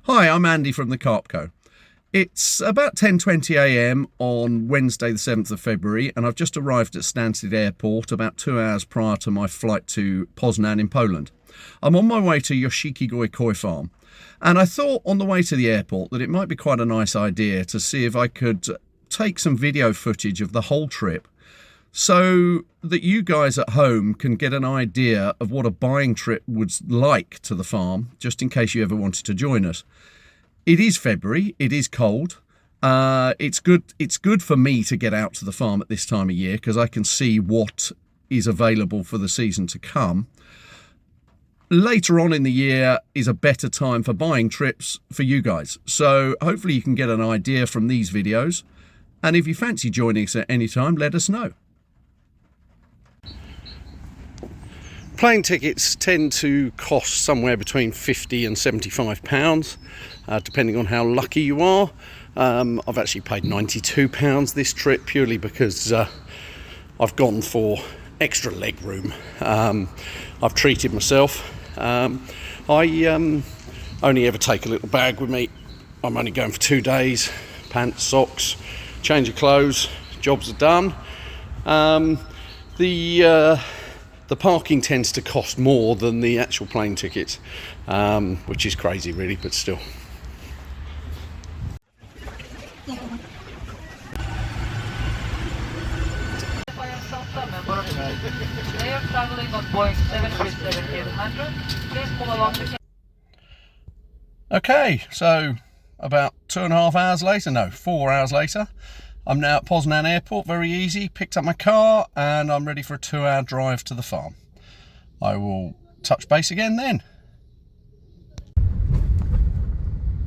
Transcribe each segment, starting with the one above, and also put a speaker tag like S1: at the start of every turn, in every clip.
S1: Hi, I'm Andy from the Carp Co. It's about 10:20 a.m. on Wednesday the 7th of February and I've just arrived at Stansted Airport about 2 hours prior to my flight to Poznan in Poland. I'm on my way to Yoshikigoi koi farm and I thought on the way to the airport that it might be quite a nice idea to see if I could take some video footage of the whole trip so that you guys at home can get an idea of what a buying trip was like to the farm, just in case you ever wanted to join us. It is February, it is cold. It's good for me to get out to the farm at this time of year because I can see what is available for the season to come. Later on in the year is a better time for buying trips for you guys. So hopefully you can get an idea from these videos. And if you fancy joining us at any time, let us know. Plane tickets tend to cost somewhere between £50 and £75, depending on how lucky you are. I've actually paid £92 this trip purely because I've gone for extra leg room. I've treated myself. I only ever take a little bag with me. I'm only going for 2 days. Pants, socks, change of clothes, jobs are done. The parking tends to cost more than the actual plane tickets, which is crazy really, but still. Okay, so about 2.5 hours later, no, 4 hours later, I'm now at Poznan Airport, very easy, picked up my car and I'm ready for a 2-hour drive to the farm. I will touch base again then.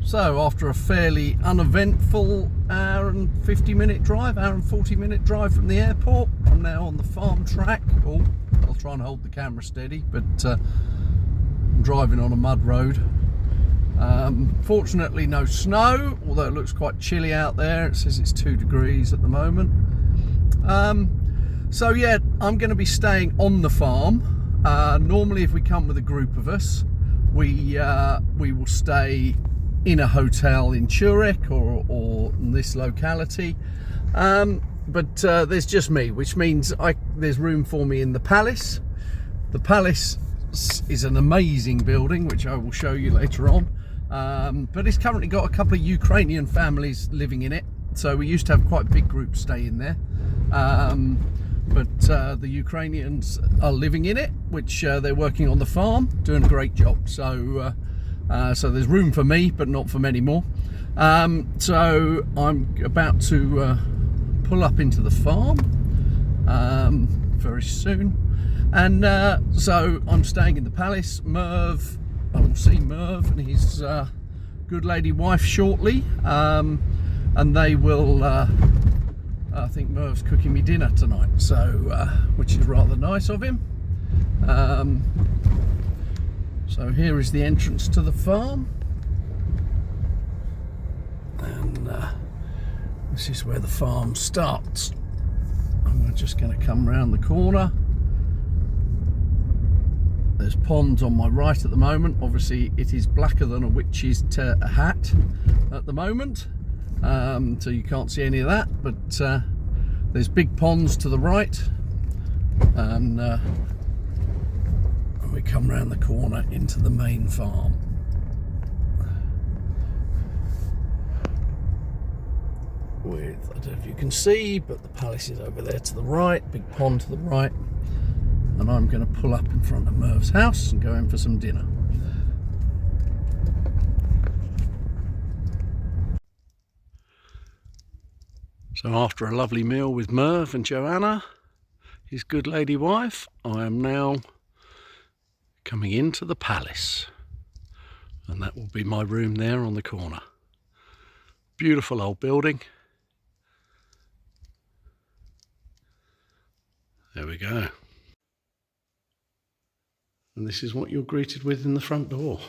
S1: So after a fairly uneventful hour and 50-minute drive, hour and 40-minute drive from the airport, I'm now on the farm track. Oh, I'll try and hold the camera steady, but I'm driving on a mud road. Fortunately no snow, although it looks quite chilly out there. It says it's 2 degrees at the moment. So yeah, I'm going to be staying on the farm. Normally if we come with a group of us, we will stay in a hotel in Zurich or in this locality. But there's just me, which means there's room for me in the palace. The palace is an amazing building, which I will show you later on. But it's currently got a couple of Ukrainian families living in it. So we used to have quite a big group stay in there. But the Ukrainians are living in it, which they're working on the farm, doing a great job. So there's room for me, but not for many more. So I'm about to pull up into the farm very soon. And so I'm staying in the palace. I will see Merv and his good lady wife shortly, and they will, I think Merv's cooking me dinner tonight, so which is rather nice of him. So here is the entrance to the farm, and this is where the farm starts. And we're just going to come round the corner. There's ponds on my right at the moment. Obviously it is blacker than a witch's hat at the moment, so you can't see any of that, but there's big ponds to the right, and we come round the corner into the main farm. I don't know if you can see, but the palace is over there to the right, big pond to the right. And I'm going to pull up in front of Merv's house and go in for some dinner. So after a lovely meal with Merv and Joanna, his good lady wife, I am now coming into the palace. And that will be my room there on the corner. Beautiful old building. There we go. And this is what you're greeted with in the front door.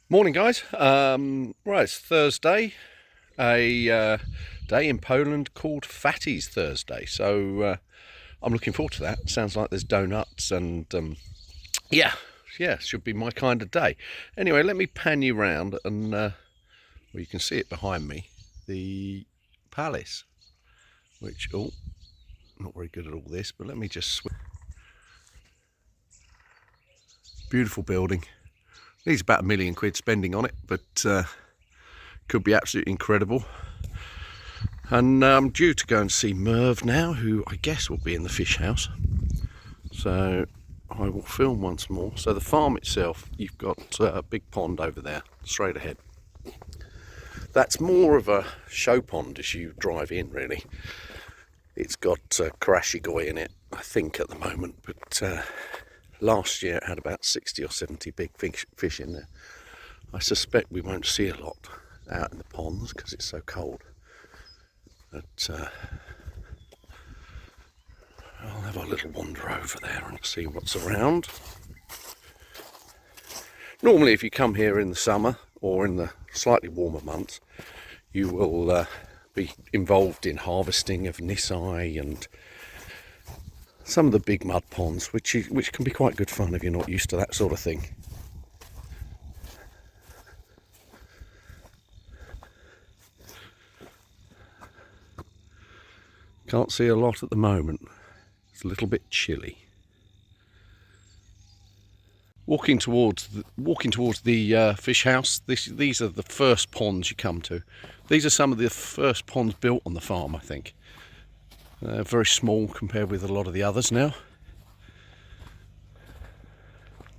S1: Morning, guys. Right, it's Thursday, a day in Poland called Fatty's Thursday. So I'm looking forward to that. Sounds like there's donuts and yeah, should be my kind of day. Anyway, let me pan you round and well, you can see it behind me, the palace. Which not very good at all this, but let me just beautiful building. Needs about £1 million spending on it, but could be absolutely incredible. And I'm due to go and see Merv now, who I guess will be in the fish house. So I will film once more. So the farm itself, you've got a big pond over there, straight ahead. That's more of a show pond as you drive in, really. It's got Yoshikigoi in it, I think, at the moment, but last year it had about 60 or 70 big fish in there. I suspect we won't see a lot out in the ponds because it's so cold. But I'll have a little wander over there and see what's around. Normally if you come here in the summer or in the slightly warmer months, you will be involved in harvesting of nisai and some of the big mud ponds, which can be quite good fun if you're not used to that sort of thing. Can't see a lot at the moment. It's a little bit chilly. Walking towards the fish house. These are the first ponds you come to. These are some of the first ponds built on the farm, I think. Very small compared with a lot of the others now.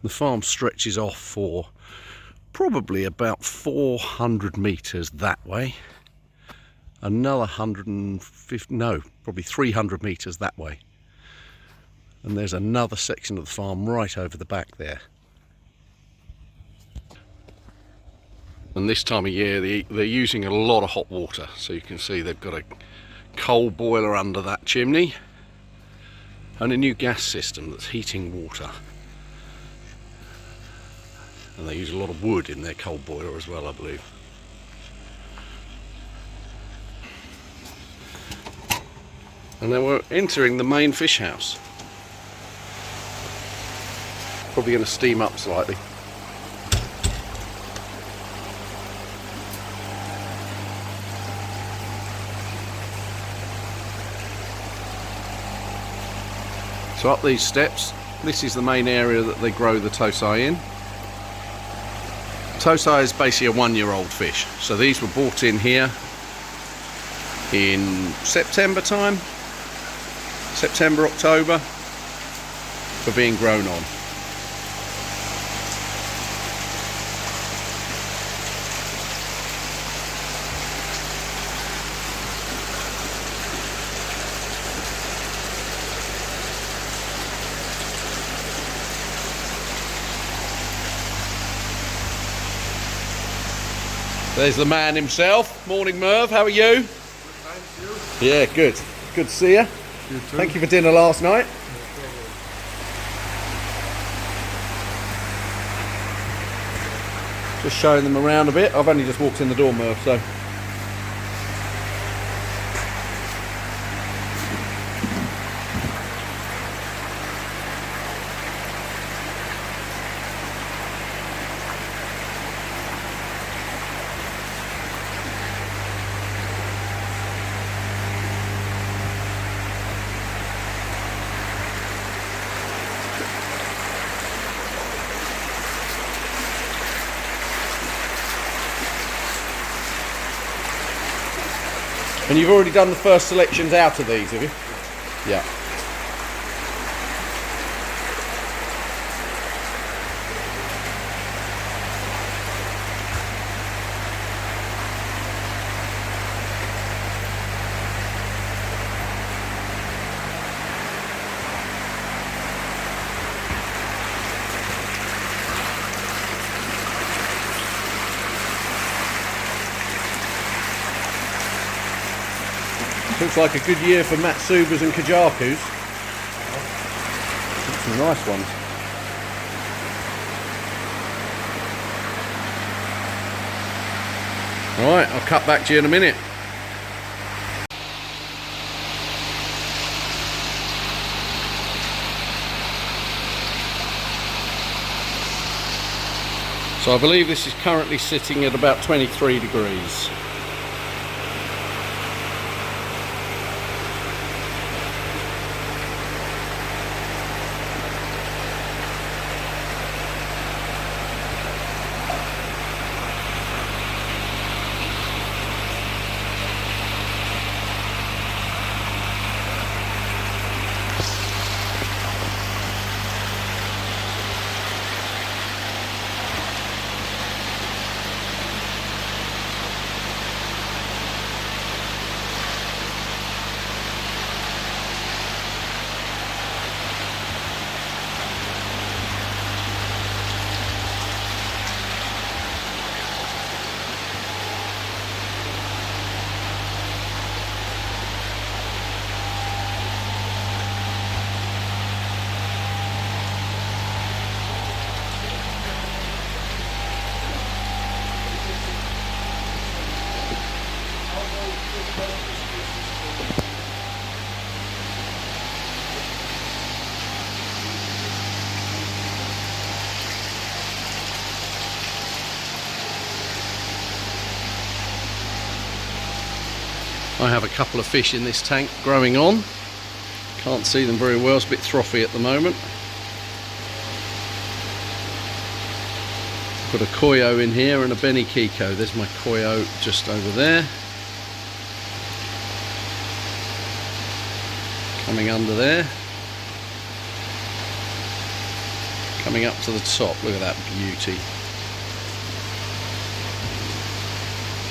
S1: The farm stretches off for probably about 400 metres that way. Another 150, no, probably 300 metres that way. And there's another section of the farm right over the back there. And this time of year they're using a lot of hot water, so you can see they've got a coal boiler under that chimney and a new gas system that's heating water. And they use a lot of wood in their coal boiler as well, I believe. And then we're entering the main fish house. Probably going to steam up slightly. So up these steps, this is the main area that they grow the tosai in. Tosai is basically a 1-year-old fish. So these were brought in here in September time, September, October, for being grown on. There's the man himself. Morning, Merv. How are you? Good, thank you. Yeah, good. Good to see you. You too. Thank you for dinner last night. Just showing them around a bit. I've only just walked in the door, Merv, so. And you've already done the first selections out of these, have you? Yeah. Looks like a good year for Matsubas and Kajakus. Some nice ones. Right, I'll cut back to you in a minute. So I believe this is currently sitting at about 23 degrees. I have a couple of fish in this tank growing on. Can't see them very well, it's a bit frothy at the moment. Got a koyo in here and a benikiko. There's my koyo just over there. Coming under there. Coming up to the top, look at that beauty.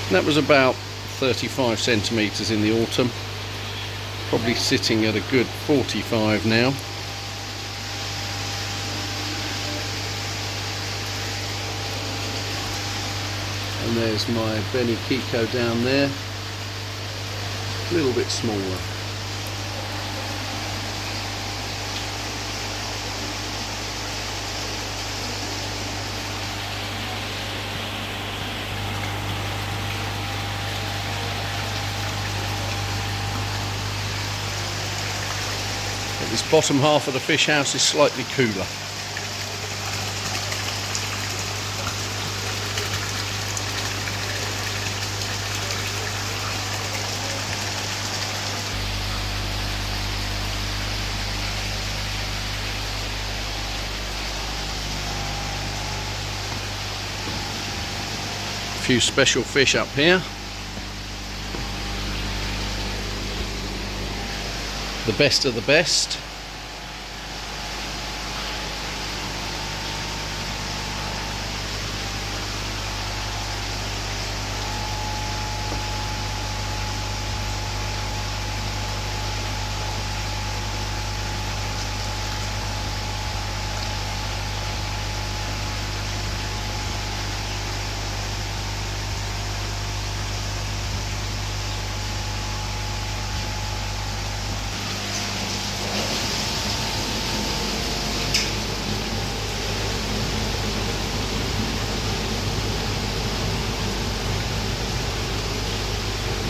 S1: And that was about 35 centimetres in the autumn, probably sitting at a good 45 now. And there's my benikiko down there, a little bit smaller. This bottom half of the fish house is slightly cooler. A few special fish up here. The best of the best.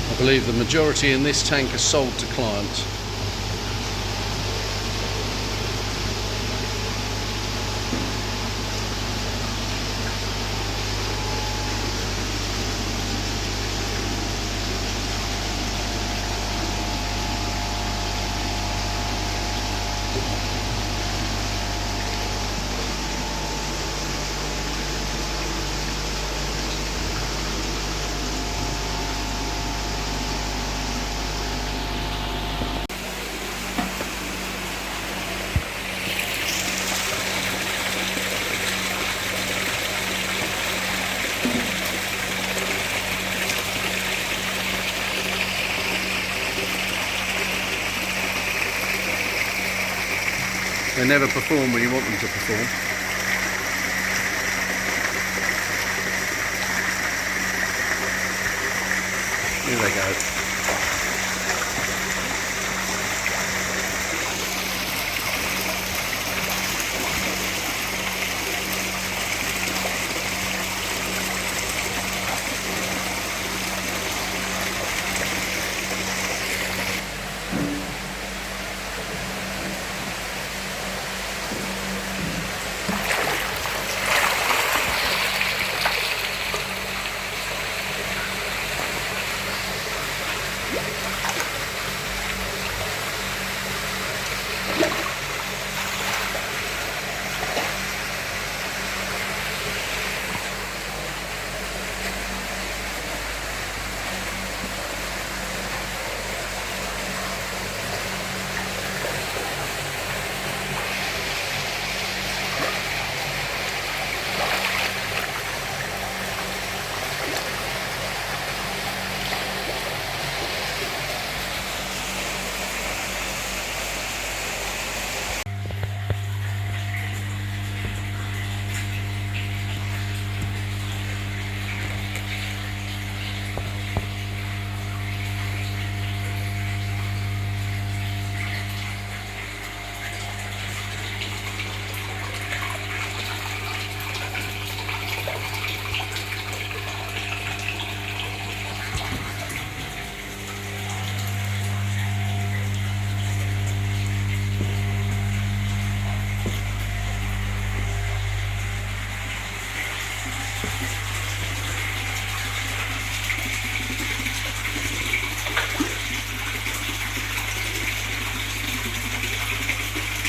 S1: I believe the majority in this tank are sold to clients. They never perform when you want them to perform. Here they go.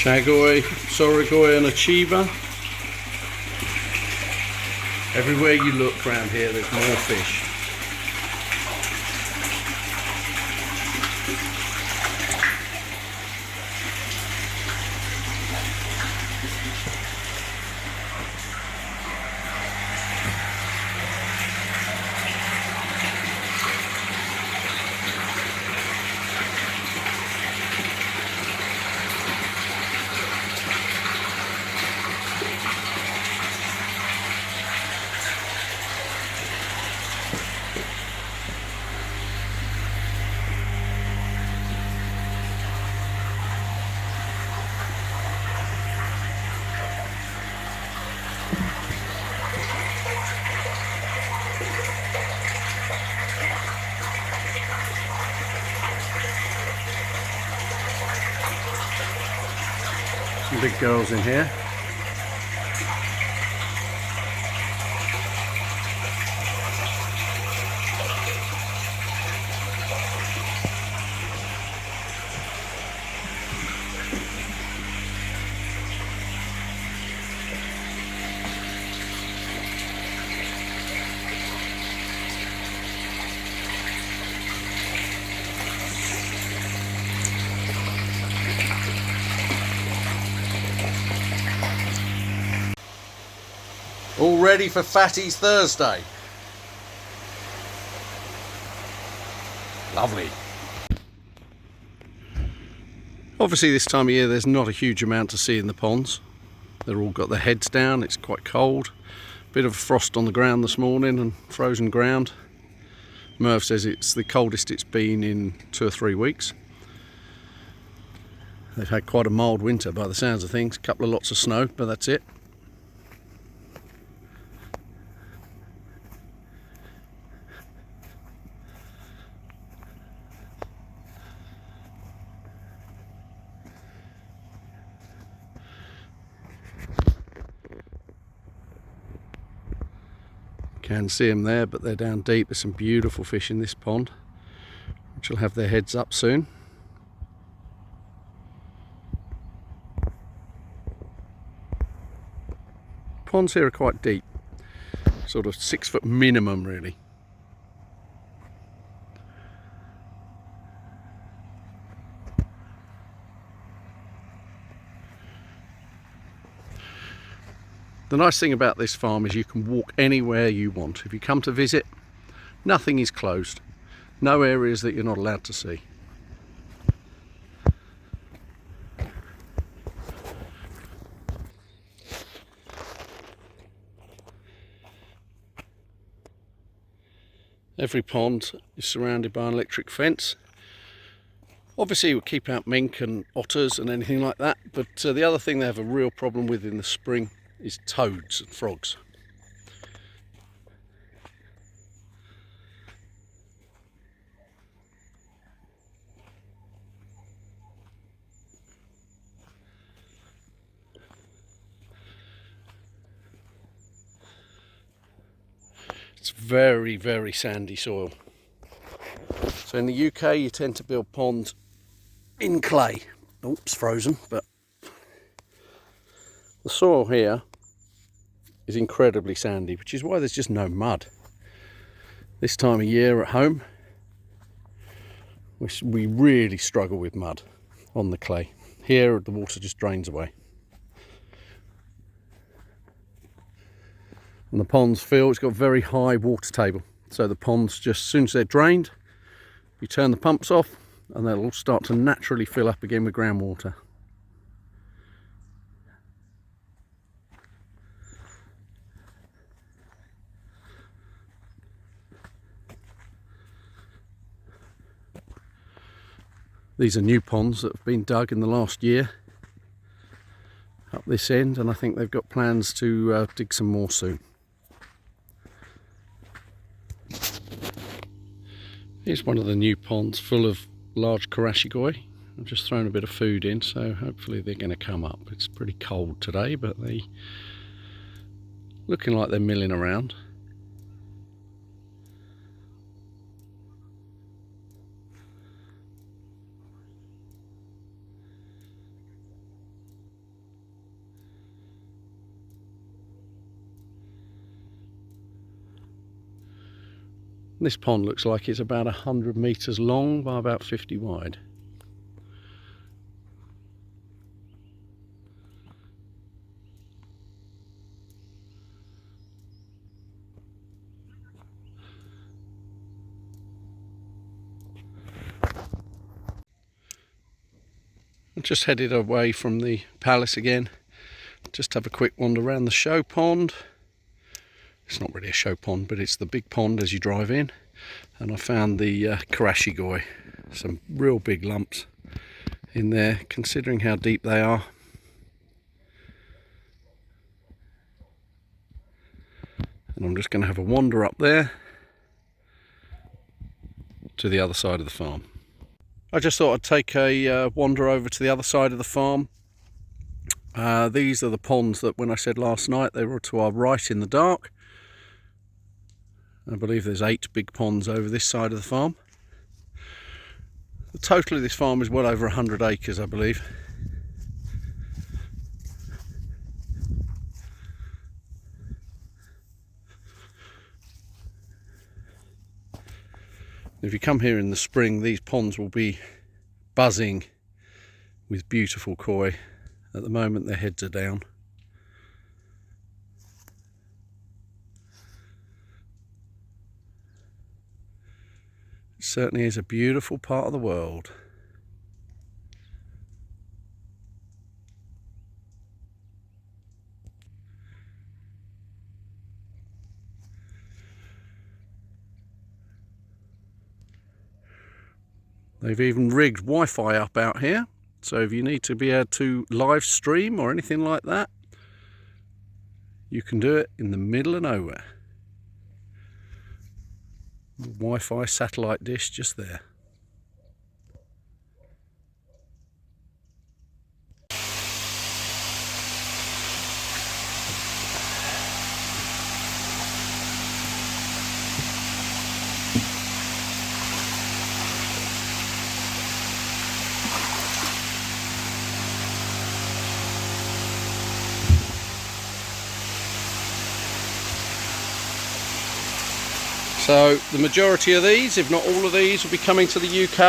S1: Shagoi, Sorigoi and Achieva. Everywhere you look around here there's more fish. Some big girls in here. All ready for Fatty's Thursday. Lovely. Obviously this time of year there's not a huge amount to see in the ponds. They've all got their heads down, it's quite cold. Bit of frost on the ground this morning and frozen ground. Merv says it's the coldest it's been in 2 or 3 weeks. They've had quite a mild winter by the sounds of things. A couple of lots of snow, but that's it. Can see them there, but they're down deep. There's some beautiful fish in this pond, which will have their heads up soon. Ponds here are quite deep, sort of 6 foot minimum really. The nice thing about this farm is you can walk anywhere you want. If you come to visit, nothing is closed. No areas that you're not allowed to see. Every pond is surrounded by an electric fence. Obviously we'll keep out mink and otters and anything like that, but the other thing they have a real problem with in the spring is toads and frogs. It's very, very sandy soil. So in the UK you tend to build ponds in clay. Oops, frozen, but the soil here is incredibly sandy, which is why there's just no mud. This time of year at home, we really struggle with mud on the clay. Here the water just drains away. And the ponds fill, it's got a very high water table. So the ponds, just as soon as they're drained, you turn the pumps off and they'll all start to naturally fill up again with groundwater. These are new ponds that have been dug in the last year up this end, and I think they've got plans to dig some more soon. Here's one of the new ponds full of large Yoshikigoi. I've just thrown a bit of food in, so hopefully they're going to come up. It's pretty cold today, but they looking like they're milling around. This pond looks like it's about 100 metres long by about 50 wide. I just headed away from the palace again. Just have a quick wander around the show pond. It's not really a show pond, but it's the big pond as you drive in. And I found the Yoshikigoi. Some real big lumps in there, considering how deep they are. And I'm just going to have a wander up there to the other side of the farm. I just thought I'd take a wander over to the other side of the farm. These are the ponds that, when I said last night, they were to our right in the dark. I believe there's 8 big ponds over this side of the farm. The total of this farm is well over 100 acres, I believe. If you come here in the spring, these ponds will be buzzing with beautiful koi. At the moment, their heads are down. It certainly is a beautiful part of the world. They've even rigged Wi-Fi up out here, so if you need to be able to live stream or anything like that, you can do it in the middle of nowhere. Wi-Fi satellite dish just there. So the majority of these, if not all of these, will be coming to the UK.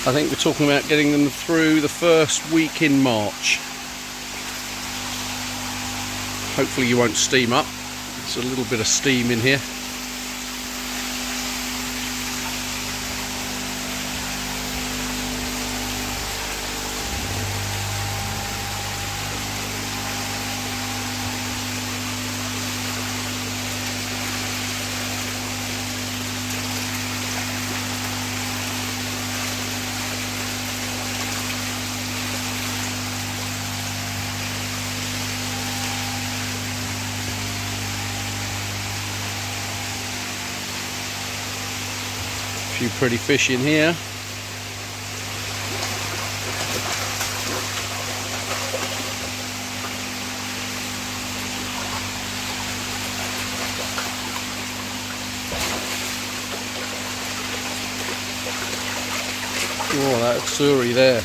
S1: I think we're talking about getting them through the first week in March. Hopefully you won't steam up. There's a little bit of steam in here. Few pretty fish in here. Oh, that Suri there.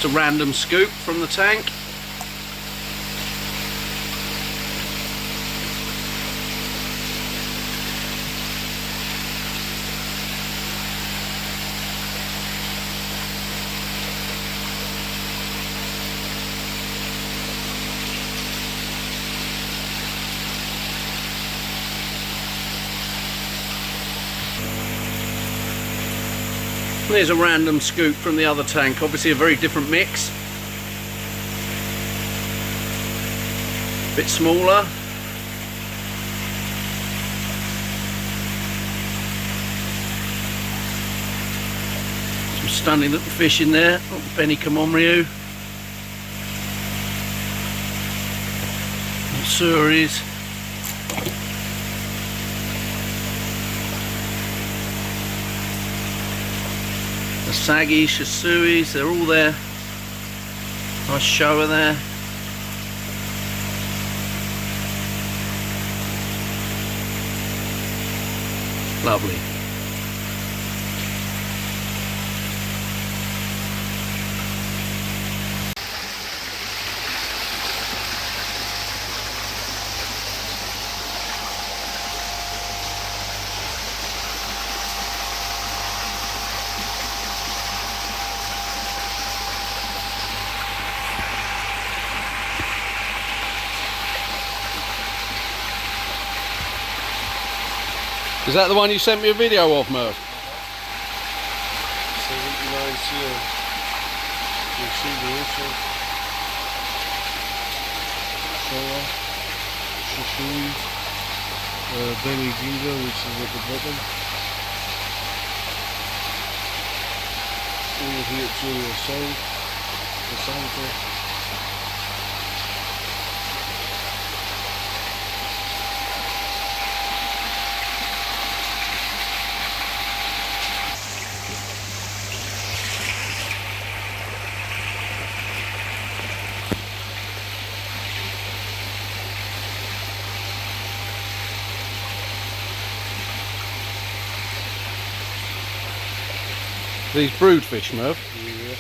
S1: Just a random scoop from the tank. There's a random scoop from the other tank, obviously a very different mix. Bit smaller. Some stunning little fish in there. Oh, Benny Kamomryu. Suris. The saggy Shisuis, they're all there. Nice shower there. Lovely. Is that the one you sent me a video of, Merv?
S2: 79 seal. You see the insert. Showa, Shishui, Benny Gingo, which is at the bottom. Over here, Junior Soul, the Santa.
S1: These brood fish, Merv.
S2: Yeah.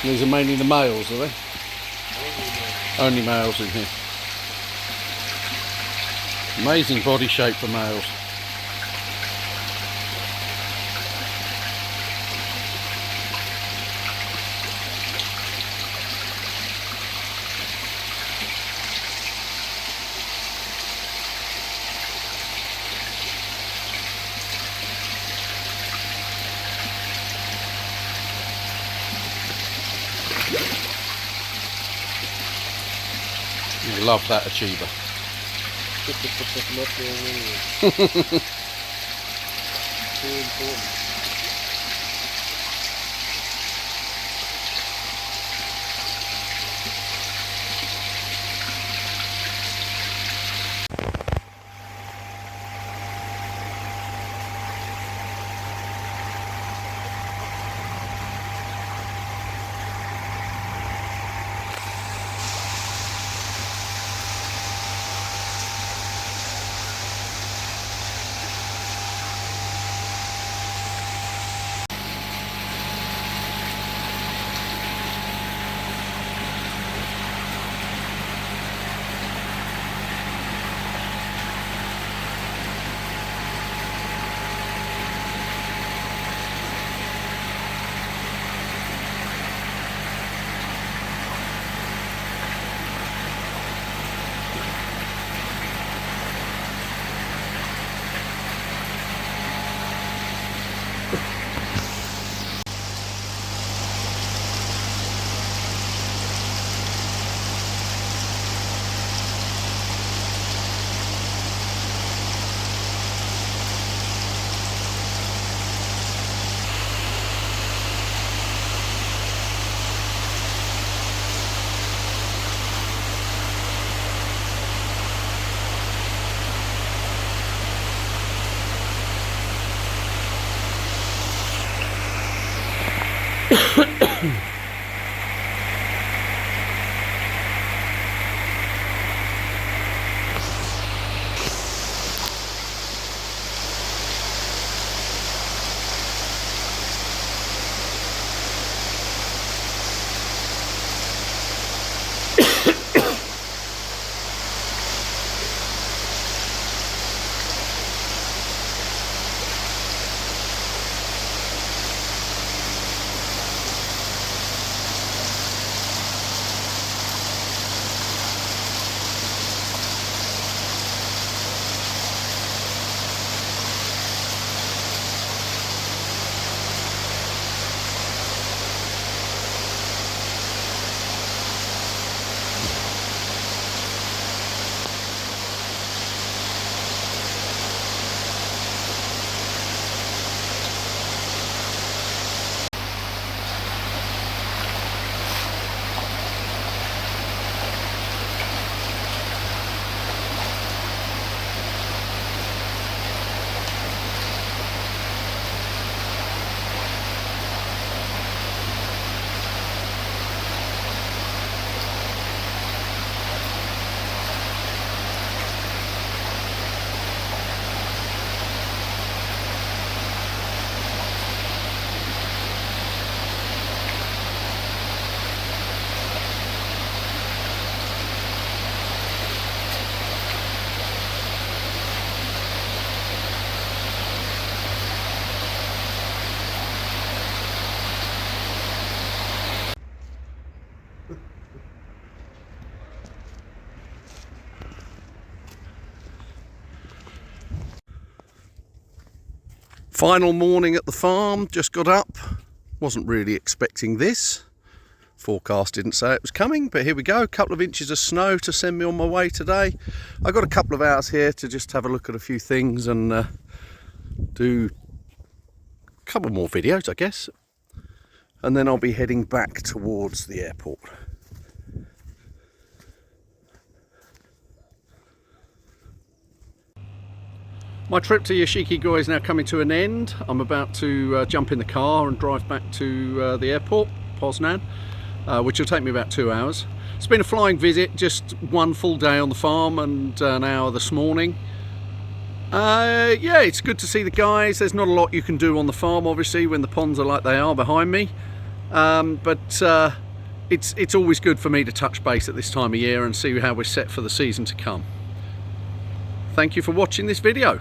S1: These are mainly the males, are they? Only males in here. Amazing body shape for males. You love that achiever.
S2: Too important.
S1: Final morning at the farm, just got up. Wasn't really expecting this. Forecast didn't say it was coming, but here we go. A couple of inches of snow to send me on my way today. I've got a couple of hours here to just have a look at a few things and do a couple more videos, I guess. And then I'll be heading back towards the airport. My trip to Yoshikigoi is now coming to an end. I'm about to jump in the car and drive back to the airport, Poznan, which will take me about 2 hours. It's been a flying visit, just one full day on the farm and an hour this morning. Yeah, it's good to see the guys. There's not a lot you can do on the farm, obviously, when the ponds are like they are behind me. But it's always good for me to touch base at this time of year and see how we're set for the season to come. Thank you for watching this video.